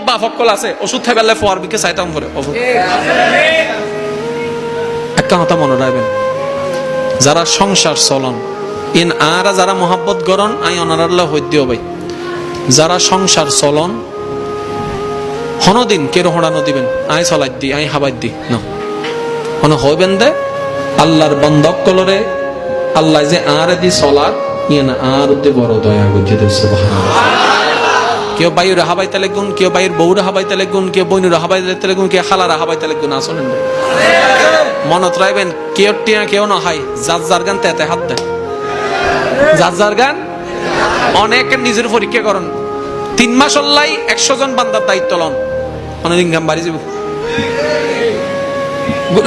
বাপ সকল আছে ওষুধ খাই পেলে ফোয়ার বিকে চাইতাম করে একটা কথা মনে রাখবেন, যারা সংসার চলন ইন আরা যারা মোহাব্বত গরন আই অনারাল্লাহ হইদিও ভাই, যারা সংসার চলন হনদিন কেরো হড়ানো দিবেন আই চলাই দি আই হাবাই দি না হন হইবেন দে আল্লাহর বন্ধক কলরে আল্লাহ যে আর দি চলার ইয়ে না আর দে বড় দয়া করছে সুবহানাল্লাহ। কেউ বাইরে হাবাইতে লাগুন, কেউ বাইরের বউরা হাবাইতে লাগুন, কেউ বইনুরা হাবাইতে লাগুন, কেউ খালারা হাবাইতে লাগুন, আসলেন মনত রাখবেন কেউ টিয়া কেউ না হাই যার যার গান তেতে হাত দেয়, যার যার গান অনেক নিজের পরীক্ষা করেন 3 মাস অল্লাই 100 জন বান্দার দায়িত্ব লন অনেক ইনকাম বাড়ি যাব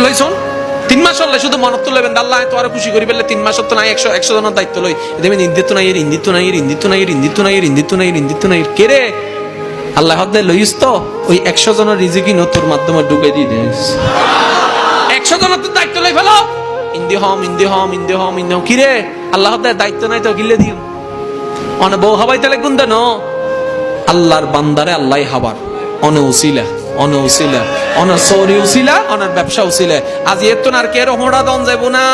লইছন 3 মাস অল্লাই শুধু মনত তুলবেন আল্লাহ তো আর খুশি করি বললে 3 মাস তো নাই 100 জনের দায়িত্ব লই দেবেন ইন্দিত নাই ইন্দিত নাই ইন্দিত নাই ইন্দিত নাই ইন্দিত নাই ইন্দিত নাই কে রে আল্লাহ হদ লইস তো ওই 100 জনের রিজিকি নতুর মাধ্যমে ঢুকে দিয়ে দিস 100 জনের তো দায়িত্ব লই ফেলো ইন্দি হম ইন্দি হম ইন্দি হম ইন্দি হম কি রে আল্লাহ হদ দায়িত্ব নাই তো গিলে দিও অনে বউ হাবাইতে লাগুন দেন আল্লাহর বান্দারে আল্লাহ হাবার অনে উসিলা অনে উসিলা অনে সরি উসিলা অনার ব্যবসা উসিলা আজ এত আর কে রহমড়া দন যাইব না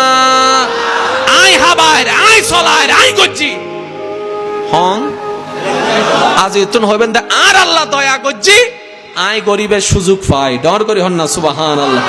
আই হাবাই আই চলাই আই করছি হন আজ এত হইবেন দে আর আল্লাহ দয়া করছি আই গরিবের সুযোগ পাই ডর করি হন না সুবহানাল্লাহ।